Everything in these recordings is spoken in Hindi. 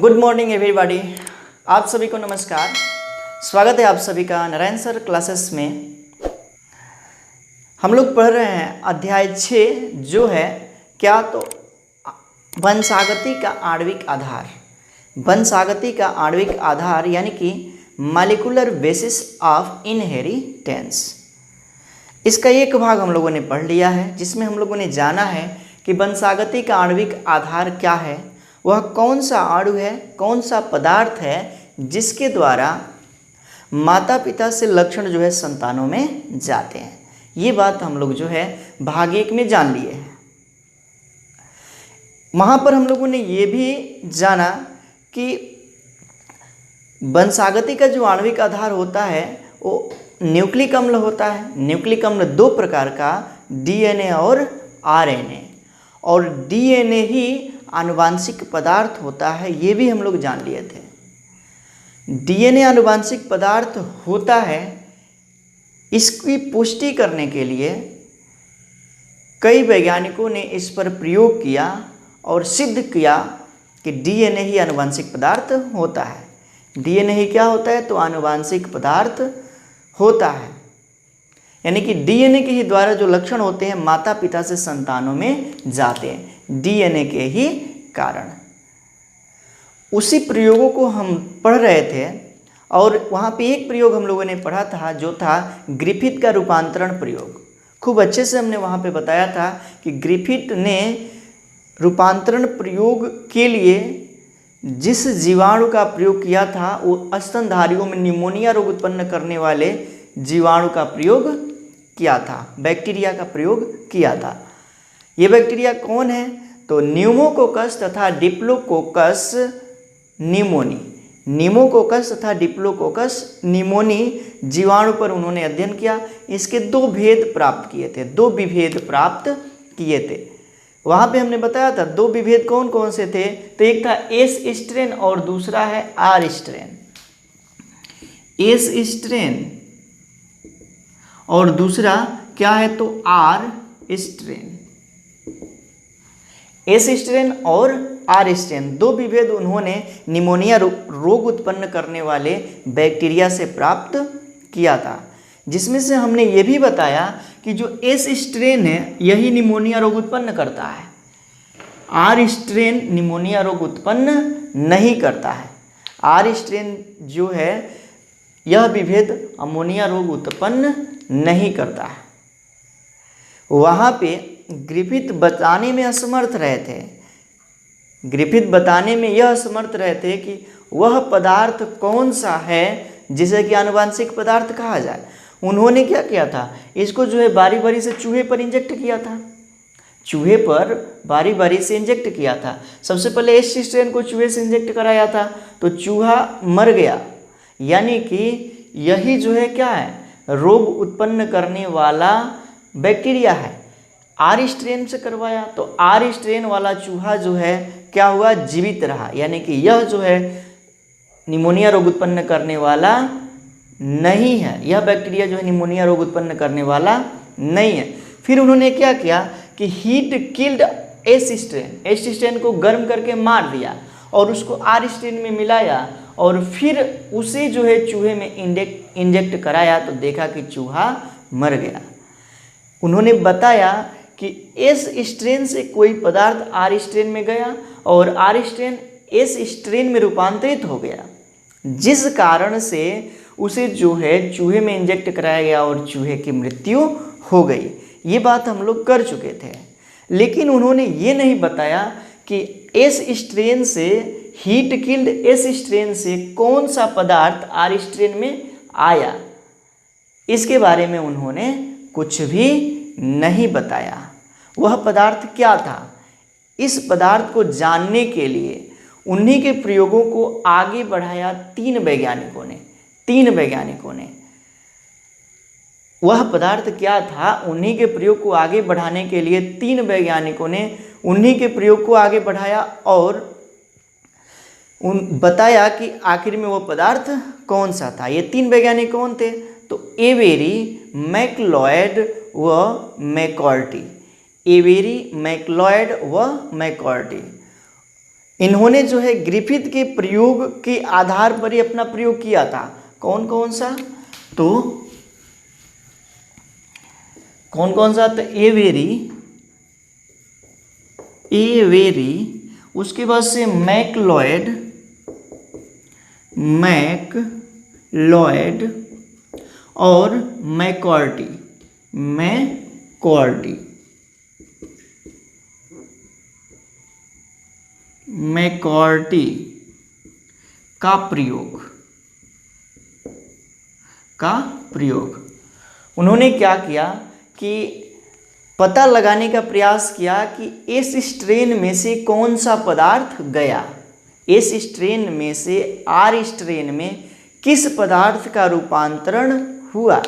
Good morning everybody. आप सभी को नमस्कार। स्वागत है आप सभी का नारायण सर क्लासेस में। हम लोग पढ़ रहे हैं अध्याय 6 जो है क्या तो वंशागति का आणविक आधार। वंशागति का आणविक आधार यानी कि मॉलिक्यूलर बेसिस ऑफ इनहेरिटेंस। इसका एक भाग हम लोगों ने पढ़ लिया है जिसमें हम लोगों ने जाना है कि वंशागति का आणविक आधार क्या है, वह कौन सा अणु है, कौन सा पदार्थ है जिसके द्वारा माता पिता से लक्षण जो है संतानों में जाते हैं। ये बात हम लोग जो है भाग 1 में जान लिए हैं। वहाँ पर हम लोगों ने ये भी जाना कि वंशागति का जो आणविक आधार होता है वो न्यूक्लिक अम्ल होता है। न्यूक्लिक अम्ल 2 प्रकार का, डीएनए और आरएनए, और डीएनए ही आनुवांशिक पदार्थ होता है, ये भी हम लोग जान लिए थे। डीएनए आनुवांशिक पदार्थ होता है, इसकी पुष्टि करने के लिए कई वैज्ञानिकों ने इस पर प्रयोग किया और सिद्ध किया कि डीएनए ही आनुवांशिक पदार्थ होता है। डीएनए ही क्या होता है तो आनुवांशिक पदार्थ होता है, यानी कि डीएनए के ही द्वारा जो लक्षण होते हैं माता पिता से संतानों में जाते हैं, डीएनए के ही कारण। उसी प्रयोगों को हम पढ़ रहे थे और वहाँ पे एक प्रयोग हम लोगों ने पढ़ा था जो था ग्रिफिथ का रूपांतरण प्रयोग। खूब अच्छे से हमने वहाँ पे बताया था कि ग्रिफिथ ने रूपांतरण प्रयोग के लिए जिस जीवाणु का प्रयोग किया था वो स्तनधारियों में निमोनिया रोग उत्पन्न करने वाले जीवाणु का प्रयोग किया था, बैक्टीरिया का प्रयोग किया था। ये बैक्टीरिया कौन है तो न्यूमोकोकस तथा डिप्लोकोकस निमोनी। न्यूमोकोकस तथा डिप्लोकोकस निमोनी जीवाणु पर उन्होंने अध्ययन किया। इसके 2 भेद प्राप्त किए थे, 2 विभेद प्राप्त किए थे। वहाँ पे हमने बताया था 2 विभेद कौन कौन से थे, तो एक था एस स्ट्रेन और दूसरा है आर स्ट्रेन। एस स्ट्रेन और दूसरा क्या है तो आर स्ट्रेन। एस स्ट्रेन और आर स्ट्रेन 2 विभेद उन्होंने निमोनिया रोग उत्पन्न करने वाले बैक्टीरिया से प्राप्त किया था, जिसमें से हमने ये भी बताया कि जो एस स्ट्रेन है यही निमोनिया रोग उत्पन्न करता है, आर स्ट्रेन निमोनिया रोग उत्पन्न नहीं करता है। आर स्ट्रेन जो है यह विभेद अमोनिया रोग उत्पन्न नहीं करता है। वहाँ पे ग्रिफिथ बताने में असमर्थ रहे थे। ग्रिफिथ बताने में यह असमर्थ रहे थे कि वह पदार्थ कौन सा है जिसे कि आनुवांशिक पदार्थ कहा जाए। उन्होंने क्या किया था, इसको जो है बारी बारी से चूहे पर इंजेक्ट किया था। चूहे पर बारी बारी से इंजेक्ट किया था। सबसे पहले एस स्ट्रेन को चूहे से इंजेक्ट कराया था तो चूहा मर गया, यानी कि यही जो है क्या है रोग उत्पन्न करने वाला बैक्टीरिया है। आर स्ट्रेन से करवाया तो आर स्ट्रेन वाला चूहा जो है क्या हुआ, जीवित रहा, यानी कि यह जो है निमोनिया रोग उत्पन्न करने वाला नहीं है। यह बैक्टीरिया जो है निमोनिया रोग उत्पन्न करने वाला नहीं है। फिर उन्होंने क्या किया कि हीट किल्ड एस स्ट्रेन को गर्म करके मार दिया और उसको आर स्ट्रेन में मिलाया और फिर उसे जो है चूहे में इंजेक्ट कराया तो देखा कि चूहा मर गया। उन्होंने बताया कि एस स्ट्रेन से कोई पदार्थ आर स्ट्रेन में गया और आर स्ट्रेन एस स्ट्रेन में रूपांतरित हो गया, जिस कारण से उसे जो है चूहे में इंजेक्ट कराया गया और चूहे की मृत्यु हो गई। ये बात हम लोग कर चुके थे, लेकिन उन्होंने ये नहीं बताया कि एस स्ट्रेन से हीट किल्ड एस स्ट्रेन से कौन सा पदार्थ आर स्ट्रेन में आया। इसके बारे में उन्होंने कुछ भी नहीं बताया। वह पदार्थ क्या था, इस पदार्थ को जानने के लिए उन्हीं के प्रयोगों को आगे बढ़ाया 3 वैज्ञानिकों ने। वह पदार्थ क्या था, उन्हीं के प्रयोग को आगे बढ़ाने के लिए 3 वैज्ञानिकों ने उन्हीं के प्रयोग को आगे बढ़ाया और बताया कि आखिर में वह पदार्थ कौन सा था। ये 3 वैज्ञानिक कौन थे तो एवेरी, मैक्लॉयड व मैकॉर्टी। एवेरी, मैक्लॉयड व मैकॉर्टी। इन्होंने जो है ग्रिफिथ के प्रयोग के आधार पर ही अपना प्रयोग किया था। कौन कौन सा? तो कौन कौन सा? तो एवेरी, उसके बाद से मैकलॉयड और मैकॉर्टी का प्रयोग उन्होंने क्या किया कि पता लगाने का प्रयास किया कि इस स्ट्रेन में से कौन सा पदार्थ गया, इस स्ट्रेन में से आर स्ट्रेन में किस पदार्थ का रूपांतरण हुआ।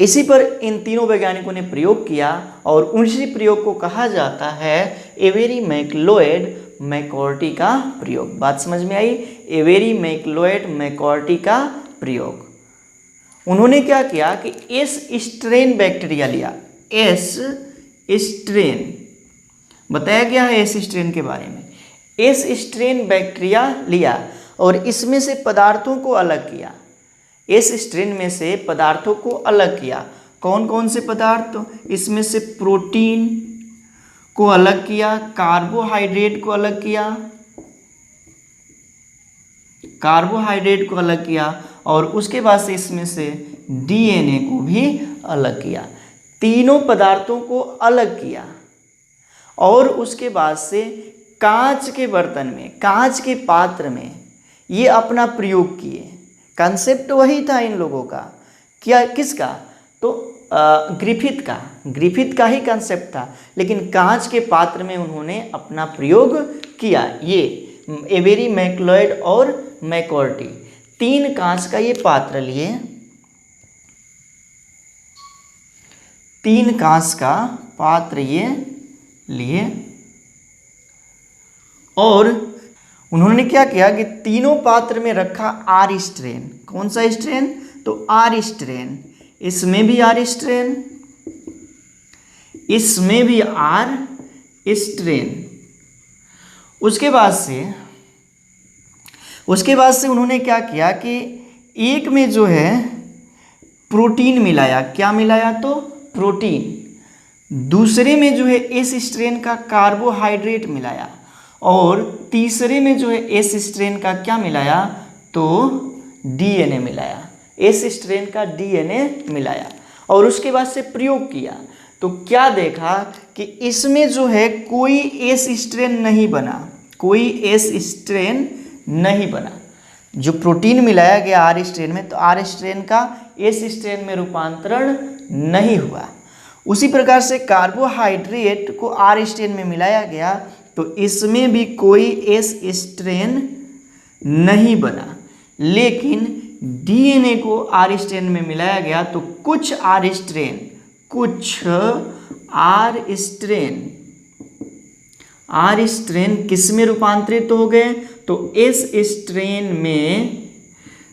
इसी पर इन तीनों वैज्ञानिकों ने प्रयोग किया और उसी प्रयोग को कहा जाता है एवेरी मैकलॉयड मैकॉर्टी का प्रयोग। बात समझ में आई? एवेरी मैकलॉयड मैकॉर्टी का प्रयोग। उन्होंने क्या किया कि एस स्ट्रेन बैक्टीरिया लिया। एस स्ट्रेन बताया गया है एस स्ट्रेन के बारे में। एस स्ट्रेन बैक्टीरिया लिया और इसमें से पदार्थों को अलग किया। इस स्ट्रेन में से पदार्थों को अलग किया। कौन कौन से पदार्थ? इसमें से प्रोटीन को अलग किया, कार्बोहाइड्रेट को अलग किया, और उसके बाद से इसमें से डीएनए को भी अलग किया। तीनों पदार्थों को अलग किया और उसके बाद से कांच के बर्तन में, कांच के पात्र में ये अपना प्रयोग किए। कंसेप्ट वही था इन लोगों का। क्या? किसका? तो ग्रिफिथ का ही कंसेप्ट था, लेकिन कांच के पात्र में उन्होंने अपना प्रयोग किया। ये एवेरी मैकलॉयड और मैकॉर्टी तीन कांच का ये पात्र लिए, तीन कांच का पात्र ये लिए और उन्होंने क्या किया कि तीनों पात्र में रखा आर स्ट्रेन। कौन सा स्ट्रेन? तो आर स्ट्रेन। इसमें भी आर स्ट्रेन, इसमें भी आर स्ट्रेन। उसके बाद से उन्होंने क्या किया कि एक में जो है प्रोटीन मिलाया। क्या मिलाया? तो प्रोटीन। दूसरे में जो है एस स्ट्रेन का कार्बोहाइड्रेट मिलाया और तीसरे में जो है एस स्ट्रेन का क्या मिलाया? तो डीएनए मिलाया। एस स्ट्रेन का डीएनए मिलाया और उसके बाद से प्रयोग किया तो क्या देखा कि इसमें जो है कोई एस स्ट्रेन नहीं बना, कोई एस स्ट्रेन नहीं बना। जो प्रोटीन मिलाया गया आर स्ट्रेन में, तो आर स्ट्रेन का एस स्ट्रेन में रूपांतरण नहीं हुआ। उसी प्रकार से कार्बोहाइड्रेट को आर स्ट्रेन में मिलाया गया तो इसमें भी कोई एस स्ट्रेन नहीं बना, लेकिन डीएनए को आर स्ट्रेन में मिलाया गया तो कुछ आर स्ट्रेन किस में रूपांतरित हो गए? तो एस स्ट्रेन में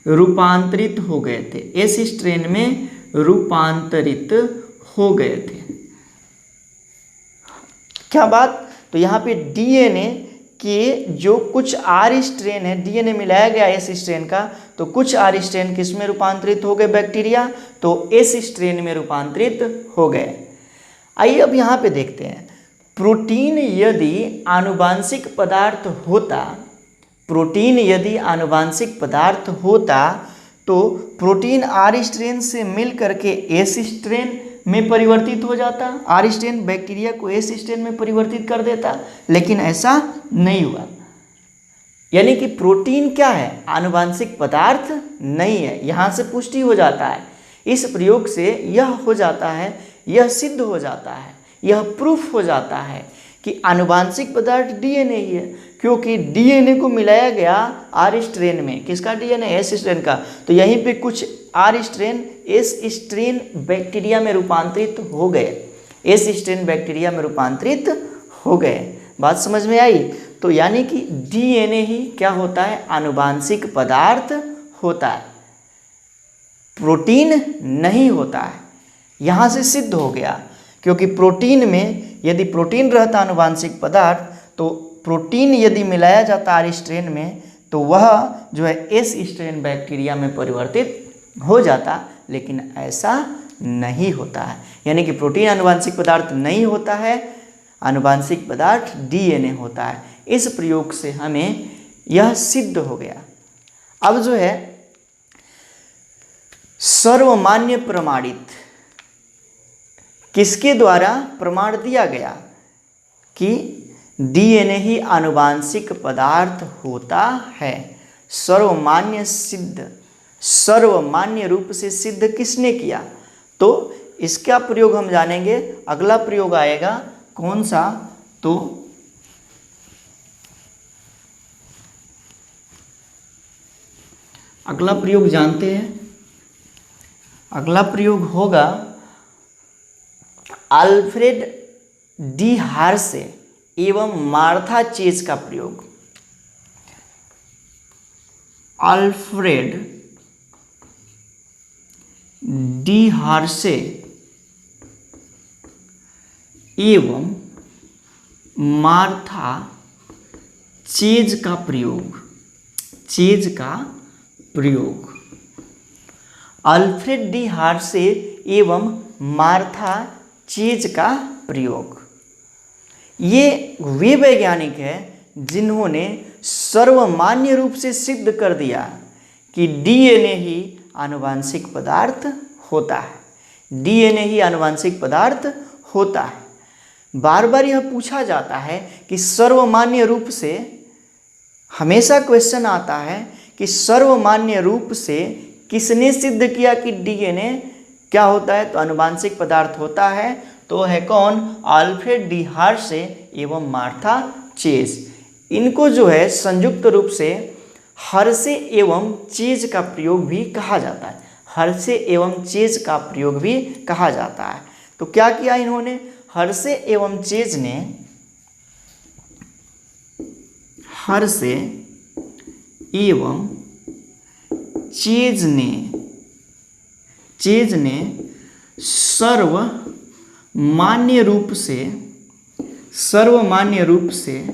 रूपांतरित हो गए थे, एस स्ट्रेन में रूपांतरित हो गए थे। क्या बात? तो यहाँ पे डीएनए के जो कुछ आर स्ट्रेन है, डीएनए मिलाया गया एस स्ट्रेन का, तो कुछ आर स्ट्रेन किस में रूपांतरित हो गए? बैक्टीरिया, तो एस स्ट्रेन में रूपांतरित हो गए। आइए अब यहाँ पे देखते हैं, प्रोटीन यदि आनुवांशिक पदार्थ होता, तो प्रोटीन आर स्ट्रेन से मिल करके एस स्ट्रेन में परिवर्तित हो जाता। आर स्ट्रेन बैक्टीरिया को एस स्ट्रेन में परिवर्तित कर देता, लेकिन ऐसा नहीं हुआ। यानी कि प्रोटीन क्या है? आनुवांशिक पदार्थ नहीं है। यहाँ से पुष्टि हो जाता है, इस प्रयोग से यह हो जाता है, यह सिद्ध हो जाता है, यह प्रूफ हो जाता है कि आनुवांशिक पदार्थ डीएनए ही है, क्योंकि डीएनए को मिलाया गया आर स्ट्रेन में। किसका डीएनए? एस स्ट्रेन का। तो यहीं पे कुछ R strain S strain bacteria में रूपांतरित हो गए, एस स्ट्रेन बैक्टीरिया में रूपांतरित हो गए। बात समझ में आई? तो यानी कि डीएनए ही क्या होता है? आनुवांशिक पदार्थ होता है, प्रोटीन नहीं होता है। यहाँ से सिद्ध हो गया, क्योंकि प्रोटीन में यदि प्रोटीन रहता आनुवांशिक पदार्थ तो प्रोटीन यदि मिलाया जाता आर स्ट्रेन में तो वह जो है एस स्ट्रेन बैक्टीरिया में परिवर्तित हो जाता, लेकिन ऐसा नहीं होता है। यानी कि प्रोटीन आनुवांशिक पदार्थ नहीं होता है, आनुवांशिक पदार्थ डीएनए होता है। इस प्रयोग से हमें यह सिद्ध हो गया। अब जो है सर्वमान्य प्रमाणित, किसके द्वारा प्रमाण दिया गया कि डीएनए ही आनुवांशिक पदार्थ होता है। सर्वमान्य सिद्ध, सर्वमान्य रूप से सिद्ध किसने किया? तो इसका प्रयोग हम जानेंगे। अगला प्रयोग आएगा कौन सा? तो अगला प्रयोग जानते हैं। अगला प्रयोग होगा अल्फ्रेड डी हार्शे एवं मार्था चेज का प्रयोग। अल्फ्रेड डी हार्शे एवं मार्था चेज का प्रयोग। चेज का प्रयोग अल्फ्रेड डी हार्शे एवं मार्था चेज का प्रयोग। ये वे वैज्ञानिक हैं जिन्होंने सर्वमान्य रूप से सिद्ध कर दिया कि डीएनए ही आनुवांशिक पदार्थ होता है। डीएनए ही आनुवांशिक पदार्थ होता है। बार बार यह पूछा जाता है कि सर्वमान्य रूप से, हमेशा क्वेश्चन आता है कि सर्वमान्य रूप से किसने सिद्ध किया कि डीएनए क्या होता है? तो आनुवांशिक पदार्थ होता है। तो है कौन? अल्फ्रेड डी हार्शे एवं मार्था चेज। इनको जो है संयुक्त रूप से हर्शे एवं चेज का प्रयोग भी कहा जाता है। हर्शे एवं चेज का प्रयोग भी कहा जाता है। तो क्या किया इन्होंने? हर्शे एवं चेज ने, हर्शे एवं चेज ने सर्वमान्य रूप से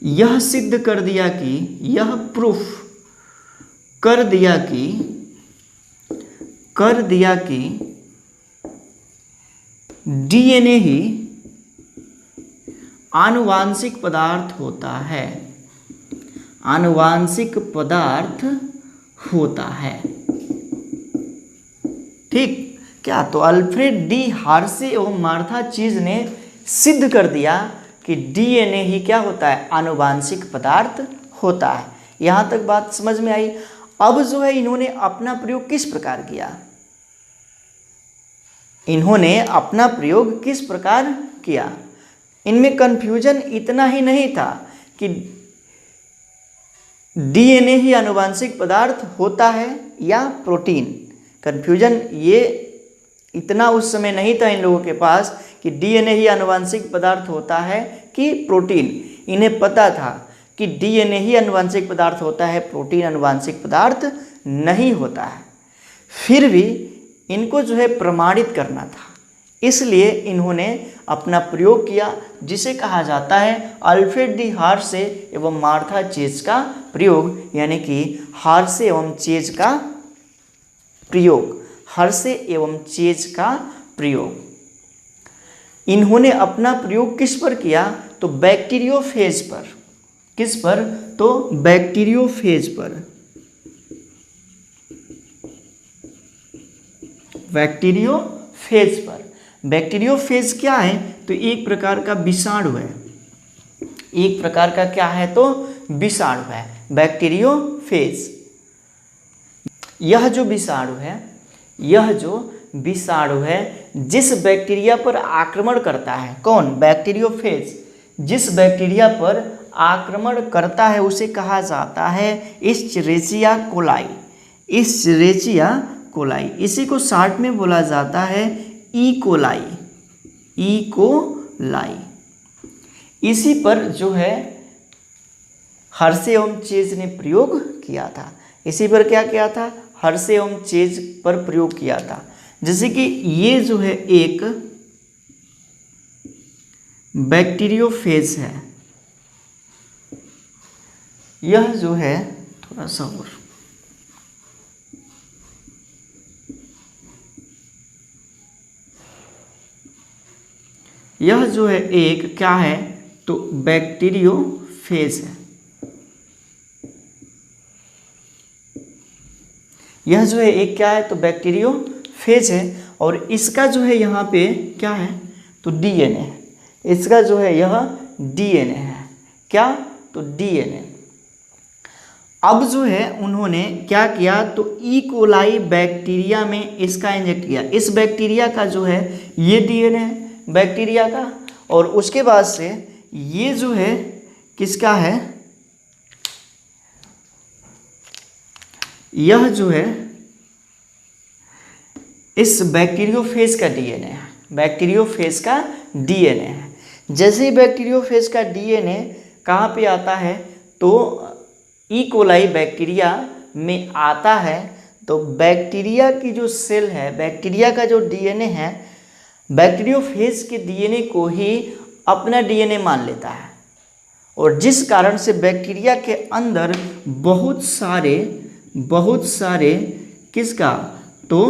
यह सिद्ध कर दिया कि, यह प्रूफ कर दिया कि डीएनए ही आनुवांशिक पदार्थ होता है। आनुवांशिक पदार्थ होता है। ठीक क्या? तो अल्फ्रेड डी हार्शे एवं मार्था चेज ने सिद्ध कर दिया कि डीएनए ही क्या होता है? आनुवांशिक पदार्थ होता है। यहां तक बात समझ में आई। अब जो है इन्होंने अपना प्रयोग किस प्रकार किया? इन्होंने अपना प्रयोग किस प्रकार किया? इनमें कंफ्यूजन इतना ही नहीं था कि डीएनए ही आनुवांशिक पदार्थ होता है या प्रोटीन। कंफ्यूजन ये इतना उस समय नहीं था इन लोगों के पास कि डीएनए ही आनुवांशिक पदार्थ होता है कि प्रोटीन। इन्हें पता था कि डीएनए ही आनुवांशिक पदार्थ होता है, प्रोटीन आनुवांशिक पदार्थ नहीं होता है। फिर भी इनको जो है प्रमाणित करना था, इसलिए इन्होंने अपना प्रयोग किया जिसे कहा जाता है अल्फ्रेड डी हार्शे एवं मार्था चेज का प्रयोग, यानी कि हार्शे एवं चेज का प्रयोग। हर्शे एवं चेज का प्रयोग। इन्होंने अपना प्रयोग किस पर किया? तो बैक्टीरियोफेज पर। किस पर? तो बैक्टीरियोफेज पर। बैक्टीरियोफेज पर। बैक्टीरियोफेज क्या है? तो एक प्रकार का विषाणु है। एक प्रकार का क्या है? तो विषाणु है बैक्टीरियोफेज। यह जो विषाणु है जिस बैक्टीरिया पर आक्रमण करता है, कौन? बैक्टीरियोफेज। जिस बैक्टीरिया पर आक्रमण करता है उसे कहा जाता है इश्चरेचिया कोलाई। इश्चरेचिया कोलाई। इसी को शॉर्ट में बोला जाता है ई कोलाई। E coli. इसी पर जो है हर्शे एवं चेज ने प्रयोग किया था। इसी पर क्या किया था? हर्शे एवं चेज पर प्रयोग किया था। जैसे कि ये जो है एक बैक्टीरियोफेज है। यह जो है थोड़ा सा और, यह जो है एक क्या है तो बैक्टीरियोफेज है। यह जो है एक क्या है तो बैक्टीरियोफेज है और इसका जो है यहाँ पे क्या है तो डीएनए है। इसका जो है यह डीएनए है, क्या तो डीएनए। अब जो है उन्होंने क्या किया तो ई कोलाई बैक्टीरिया में इसका इंजेक्ट किया। इस बैक्टीरिया का जो है ये डीएनए है बैक्टीरिया का, और उसके बाद से ये जो है किसका है, यह जो है इस बैक्टीरियोफेज का डीएनए है, बैक्टीरियोफेज का डीएनए है। जैसे ही बैक्टीरियोफेज का डीएनए कहाँ पे आता है तो ई कोलाई बैक्टीरिया में आता है, तो बैक्टीरिया की जो सेल है, बैक्टीरिया का जो डीएनए है, बैक्टीरियोफेज के डीएनए को ही अपना डीएनए मान लेता है, और जिस कारण से बैक्टीरिया के अंदर बहुत सारे किसका तो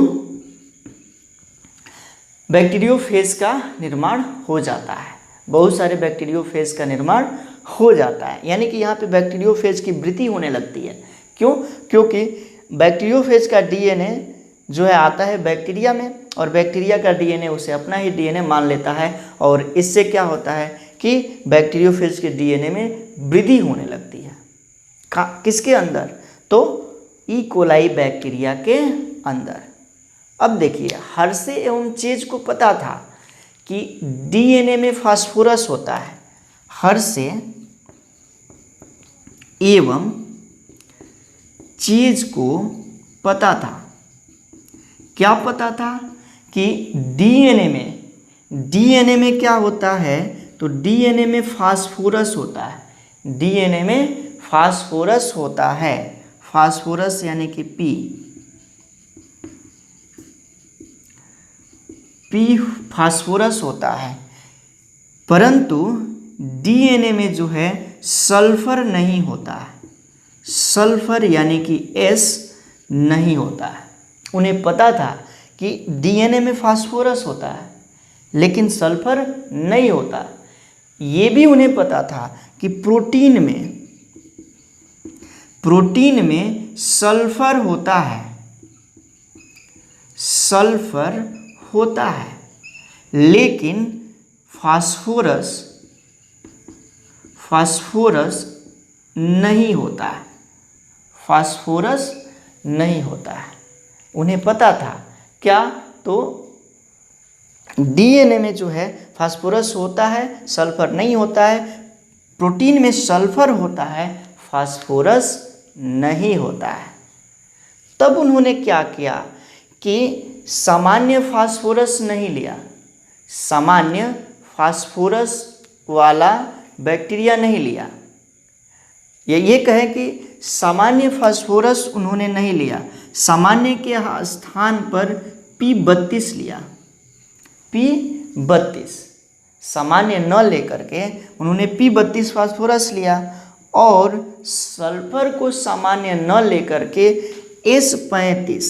बैक्टीरियोफेज का निर्माण हो जाता है, बहुत सारे बैक्टीरियोफेज का निर्माण हो जाता है। यानी कि यहाँ पे बैक्टीरियोफेज की वृद्धि होने लगती है। क्यों? क्योंकि बैक्टीरियोफेज का डीएनए जो है आता है बैक्टीरिया में, और बैक्टीरिया का डीएनए उसे अपना ही डीएनए मान लेता है, और इससे क्या होता है कि बैक्टीरियोफेज के डीएनए में वृद्धि होने लगती है। किसके अंदर तो ई कोलाई बैक्टीरिया के अंदर। अब देखिए हर्शे एवं चेज को पता था कि डीएनए में फास्फोरस होता है। हर्शे एवं चेज को पता था, क्या पता था कि डीएनए में क्या होता है तो डीएनए में फास्फोरस होता है, डीएनए में फास्फोरस होता है, फास्फोरस यानी कि पी फास्फोरस होता है। परंतु डीएनए में जो है सल्फर नहीं होता है, सल्फर यानी कि एस नहीं होता है। उन्हें पता था कि डीएनए में फास्फोरस होता है लेकिन सल्फर नहीं होता। ये भी उन्हें पता था कि प्रोटीन में सल्फर होता है, सल्फर होता है, लेकिन फास्फोरस नहीं होता है, फास्फोरस नहीं होता है। उन्हें पता था क्या तो डीएनए में जो है फास्फोरस होता है, सल्फर नहीं होता है, प्रोटीन में सल्फर होता है, फास्फोरस नहीं होता है। तब उन्होंने क्या किया कि सामान्य फास्फोरस नहीं लिया, सामान्य फास्फोरस वाला बैक्टीरिया नहीं लिया। ये कहें कि सामान्य फास्फोरस उन्होंने नहीं लिया, सामान्य के स्थान पर P32 लिया, P32 सामान्य न लेकर के उन्होंने P32 फास्फोरस लिया, और सल्फर को सामान्य न लेकर के S35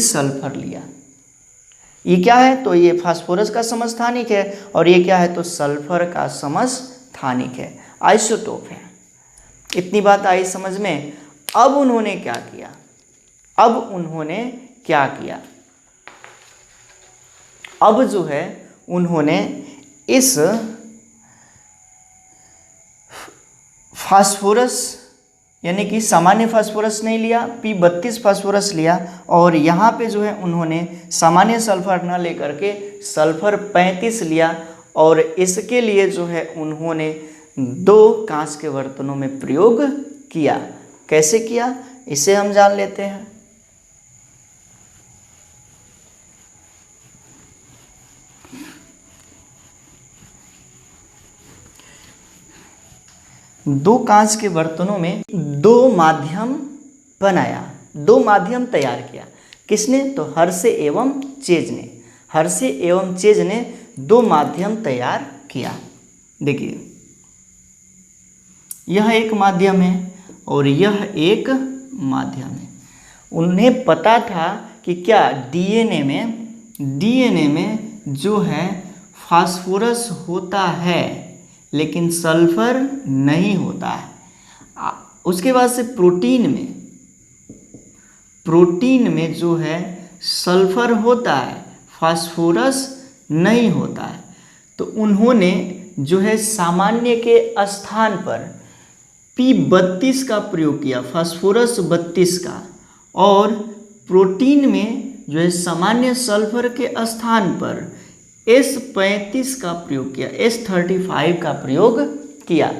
सल्फर लिया। ये क्या है तो ये फास्फोरस का समस्थानिक है, और ये क्या है तो सल्फर का समस्थानिक है, आइसोटोप है। इतनी बात आई समझ में। अब उन्होंने क्या किया, अब जो है उन्होंने इस फास्फोरस यानी कि सामान्य फास्फोरस नहीं लिया, P32 फास्फोरस लिया, और यहाँ पे जो है उन्होंने सामान्य सल्फर न लेकर के सल्फर 35 लिया, और इसके लिए जो है उन्होंने 2 कांच के बर्तनों में प्रयोग किया। कैसे किया इसे हम जान लेते हैं। दो कांच के बर्तनों में 2 माध्यम बनाया, 2 माध्यम तैयार किया। किसने तो हर्शे एवं चेज ने, हर्शे एवं चेज ने 2 माध्यम तैयार किया। देखिए यह एक माध्यम है और यह एक माध्यम है। उन्हें पता था कि क्या डीएनए में जो है फास्फोरस होता है लेकिन सल्फर नहीं होता है। उसके बाद से प्रोटीन में जो है सल्फर होता है, फास्फोरस नहीं होता है। तो उन्होंने जो है सामान्य के स्थान पर P32 का प्रयोग किया, फास्फोरस 32 का, और प्रोटीन में जो है सामान्य सल्फर के स्थान पर S35 का प्रयोग किया, S35 का प्रयोग किया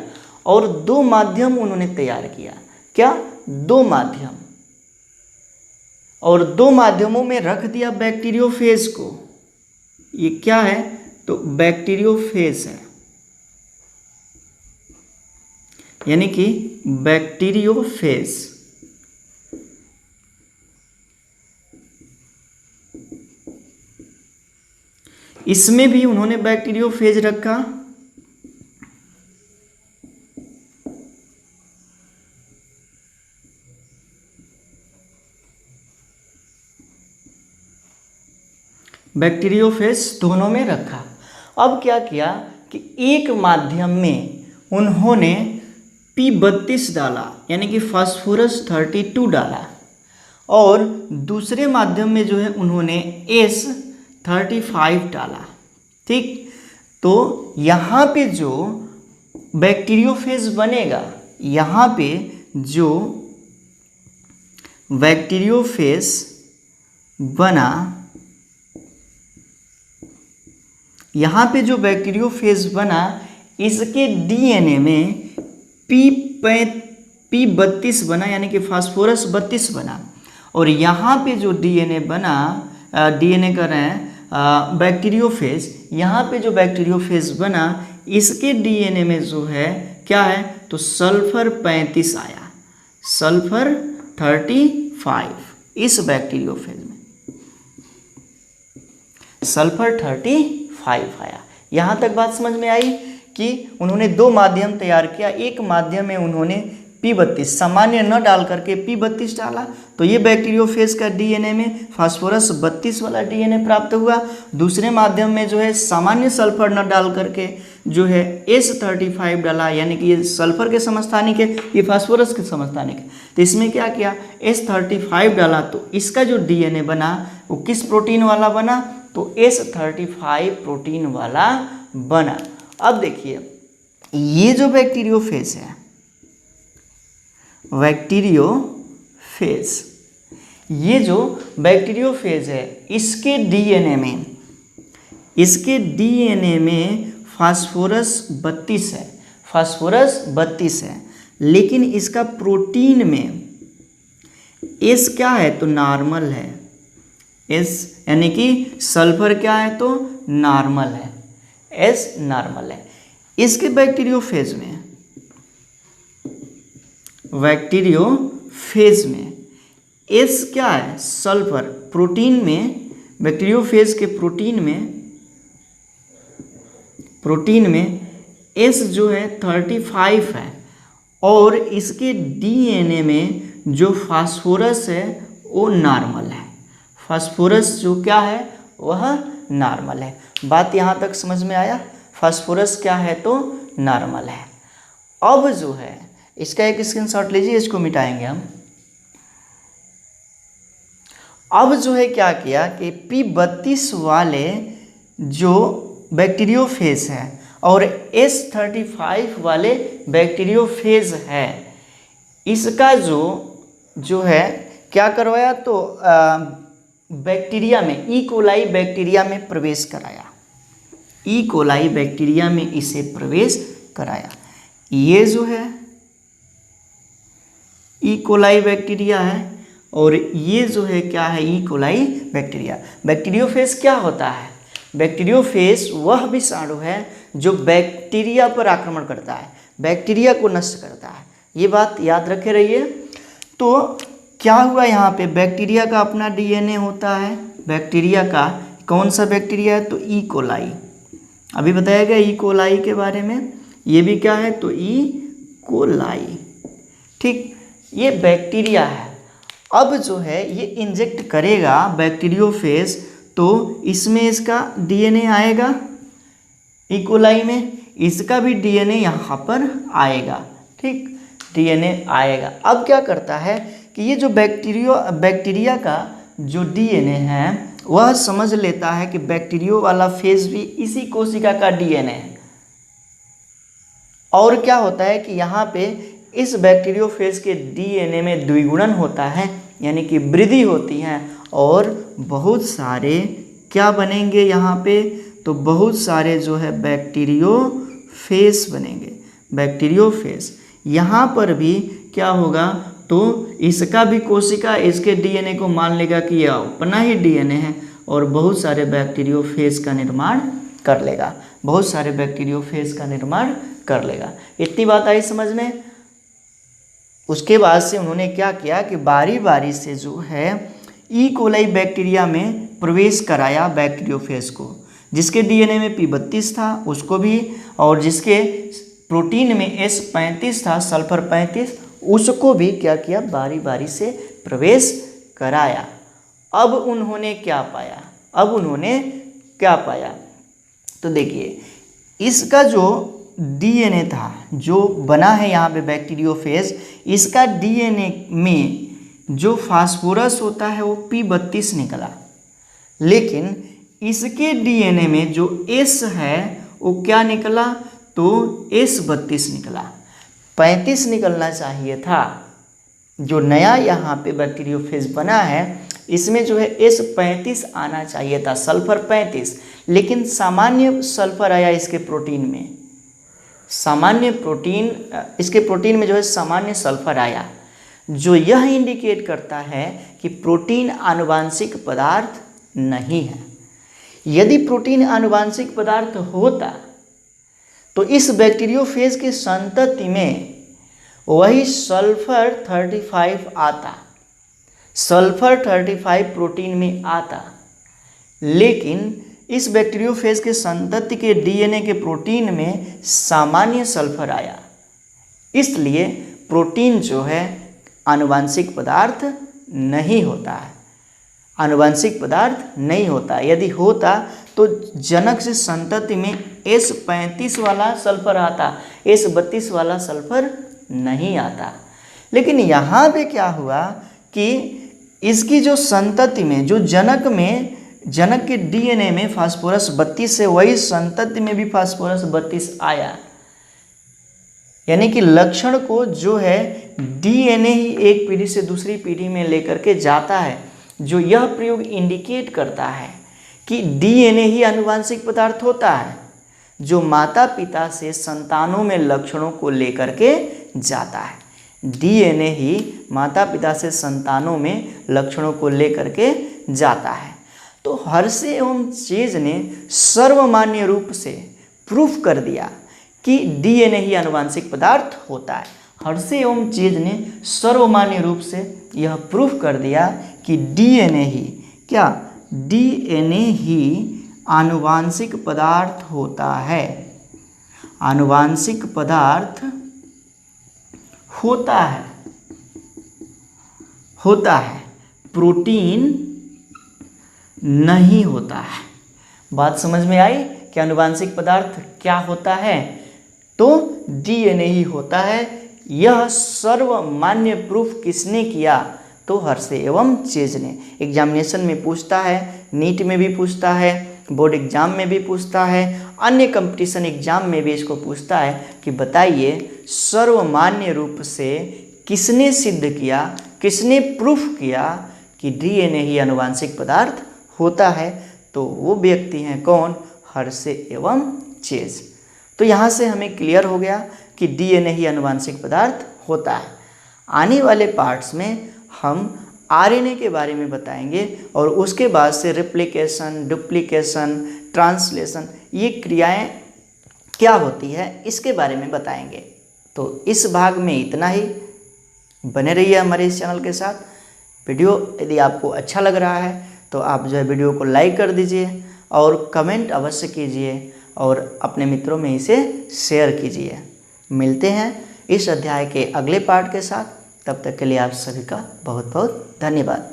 और दो माध्यम उन्होंने तैयार किया। क्या? दो माध्यम, और दो माध्यमों में रख दिया बैक्टीरियोफेज को। ये क्या है? तो बैक्टीरियोफेज है, यानी कि बैक्टीरियोफेज। इसमें भी उन्होंने बैक्टीरियोफेज रखा। बैक्टीरियोफेज दोनों में रखा। अब क्या किया कि एक माध्यम में उन्होंने P32 डाला, यानी कि फास्फोरस 32 डाला, और दूसरे माध्यम में जो है उन्होंने S35 डाला। ठीक, तो यहाँ पे जो बैक्टीरियोफेज बनेगा, यहाँ पे जो बैक्टीरियोफेज बना, यहाँ पे जो बैक्टीरियोफेज बना, इसके डीएनए में P32 बना, यानी कि फास्फोरस 32 बना, और यहाँ पे जो डीएनए बना, डीएनए कर रहे हैं बैक्टीरियोफेज, यहाँ पे जो बैक्टीरियोफेज बना, इसके डीएनए में जो है क्या है? तो सल्फर 35 आया, सल्फर 35 इस बैक्टीरियोफेज में सल्फर 35 आया। यहाँ तक बात समझ में आई कि उन्होंने दो माध्यम तैयार किया। एक माध्यम में उन्होंने P32 सामान्य न डाल करके P32 डाला, तो ये बैक्टीरियोफेज का डीएनए में फास्फोरस 32 वाला डीएनए प्राप्त हुआ। दूसरे माध्यम में जो है सामान्य सल्फर न डाल करके जो है S35 डाला, यानी कि ये सल्फर के समस्थानिक है, ये फास्फोरस के समस्थानिक है। तो इसमें क्या किया? S35 डाला, तो इसका जो डीएनए बना वो किस प्रोटीन वाला बना? तो S35 प्रोटीन वाला बना। अब देखिए, ये जो बैक्टीरियोफेज है, बैक्टीरियोफेज, ये जो बैक्टीरियोफेज है, इसके डीएनए में फास्फोरस 32 है, फास्फोरस 32 है, लेकिन इसका प्रोटीन में S क्या है? तो नॉर्मल है। S यानी कि सल्फर क्या है? तो नॉर्मल है, S नॉर्मल है। इसके बैक्टीरियोफेज में S क्या है? सल्फर। प्रोटीन में, बैक्टीरियोफेज के प्रोटीन में S जो है 35 है, और इसके डीएनए में जो फास्फोरस है वो नॉर्मल है। फास्फोरस जो क्या है? वह नॉर्मल है। बात यहाँ तक समझ में आया? फास्फोरस क्या है? तो नॉर्मल है। अब जो है इसका एक स्क्रीनशॉट लीजिए, इसको मिटाएंगे हम। अब जो है क्या किया कि P32 वाले जो बैक्टीरियोफेज है और S35 वाले बैक्टीरियोफेज है, इसका जो है क्या करवाया? तो बैक्टीरिया में, ई कोलाई बैक्टीरिया में प्रवेश कराया, ई कोलाई बैक्टीरिया में इसे प्रवेश कराया। ये जो है ई कोलाई बैक्टीरिया है, और ये जो है क्या है? E coli bacteria. बैक्टीरियोफेज क्या होता है? बैक्टीरियोफेज वह विषाणु है जो बैक्टीरिया पर आक्रमण करता है, बैक्टीरिया को नष्ट करता है। ये बात याद रखे रहिए। तो क्या हुआ यहाँ पे? बैक्टीरिया का अपना डीएनए होता है। बैक्टीरिया का कौन सा बैक्टीरिया है? तो ई कोलाई। अभी बताया गया ई कोलाई के बारे में। ये भी क्या है? तो ई कोलाई। ठीक, ये बैक्टीरिया है। अब जो है ये इंजेक्ट करेगा बैक्टीरियोफेज, तो इसमें इसका डीएनए आएगा ई कोलाई में, इसका भी डीएनए यहाँ पर आएगा। ठीक, डीएनए आएगा। अब क्या करता है कि ये जो बैक्टीरिया का जो डीएनए है वह समझ लेता है कि बैक्टीरियो वाला फेज भी इसी कोशिका का डीएनए है। और क्या होता है कि यहाँ पे इस बैक्टीरियोफेज के डीएनए में द्विगुणन होता है, यानी कि वृद्धि होती है, और बहुत सारे क्या बनेंगे यहाँ पे, तो बहुत सारे जो है बैक्टीरियोफेज बनेंगे। बैक्टीरियोफेज यहाँ पर भी क्या होगा, तो इसका भी कोशिका इसके डीएनए को मान लेगा कि यह अपना ही डीएनए है और बहुत सारे बैक्टीरियोफेज का निर्माण कर लेगा। बहुत सारे बैक्टीरियोफेज का निर्माण कर लेगा। इतनी बात आई समझ में। उसके बाद से उन्होंने क्या किया कि बारी बारी से जो है ई कोलाई बैक्टीरिया में प्रवेश कराया बैक्टीरियोफेज को। जिसके डीएनए में P32 था उसको भी, और जिसके प्रोटीन में S35 था, सल्फर 35, उसको भी क्या किया, बारी बारी से प्रवेश कराया। अब उन्होंने क्या पाया, तो देखिए इसका जो डीएनए था जो बना है यहाँ पे बैक्टीरियोफेज, इसका डीएनए में जो फास्फोरस होता है वो P32 निकला, लेकिन इसके डीएनए में जो S है वो क्या निकला, तो S32 निकला। 35 निकलना चाहिए था। जो नया यहाँ पे बैक्टीरियोफेज बना है इसमें जो है S35 आना चाहिए था, सल्फर 35, लेकिन सामान्य सल्फर आया इसके प्रोटीन में। इसके प्रोटीन में जो है सामान्य सल्फर आया, जो यह इंडिकेट करता है कि प्रोटीन आनुवांशिक पदार्थ नहीं है। यदि प्रोटीन आनुवांशिक पदार्थ होता तो इस बैक्टीरियोफेज के संतति में वही सल्फर 35 आता, सल्फर 35 प्रोटीन में आता, लेकिन इस बैक्टीरियोफेज के संतति के डीएनए के प्रोटीन में सामान्य सल्फर आया। इसलिए प्रोटीन जो है आनुवांशिक पदार्थ नहीं होता है, आनुवांशिक पदार्थ नहीं होता। यदि होता तो जनक से संतति में S35 वाला सल्फर आता, S32 वाला सल्फर नहीं आता। लेकिन यहाँ पे क्या हुआ कि इसकी जो संतति में, जो जनक के डीएनए में फास्फोरस 32 है, वही संतति में भी फास्फोरस 32 आया। यानी कि लक्षण को जो है डीएनए ही एक पीढ़ी से दूसरी पीढ़ी में लेकर के जाता है। जो यह प्रयोग इंडिकेट करता है कि डीएनए ही आनुवांशिक पदार्थ होता है, जो माता पिता से संतानों में लक्षणों को लेकर के जाता है। डीएनए ही माता पिता से संतानों में लक्षणों को लेकर के जाता है। तो हर्षे एवं चेज ने सर्वमान्य रूप से प्रूफ कर दिया कि डीएनए ही आनुवांशिक पदार्थ होता है। हर्षे एवं चेज ने सर्वमान्य रूप से यह प्रूफ कर दिया कि डीएनए ही क्या, डीएनए ही आनुवांशिक पदार्थ होता है, आनुवांशिक पदार्थ होता है, प्रोटीन नहीं होता है। बात समझ में आई कि आनुवांशिक पदार्थ क्या होता है, तो डीएनए ही होता है। यह सर्वमान्य प्रूफ किसने किया, तो हर्षे एवं चेज ने। एग्जामिनेशन में पूछता है, नीट में भी पूछता है, बोर्ड एग्जाम में भी पूछता है, अन्य कंपटीशन एग्जाम में भी इसको पूछता है कि बताइए सर्वमान्य रूप से किसने सिद्ध किया, किसने प्रूफ किया कि डीएनए ही आनुवांशिक पदार्थ होता है। तो वो व्यक्ति हैं कौन, हर्षे एवं चेज। तो यहाँ से हमें क्लियर हो गया कि डीएनए ही आनुवांशिक पदार्थ होता है। आने वाले पार्ट्स में हम आरएनए के बारे में बताएंगे और उसके बाद से रेप्लिकेशन, डुप्लीकेशन, ट्रांसलेशन, ये क्रियाएं क्या होती है इसके बारे में बताएंगे। तो इस भाग में इतना ही। बने रहिए हमारे इस चैनल के साथ। वीडियो यदि आपको अच्छा लग रहा है तो आप जो है वीडियो को लाइक कर दीजिए और कमेंट अवश्य कीजिए और अपने मित्रों में इसे शेयर कीजिए। मिलते हैं इस अध्याय के अगले पार्ट के साथ। तब तक के लिए आप सभी का बहुत बहुत धन्यवाद।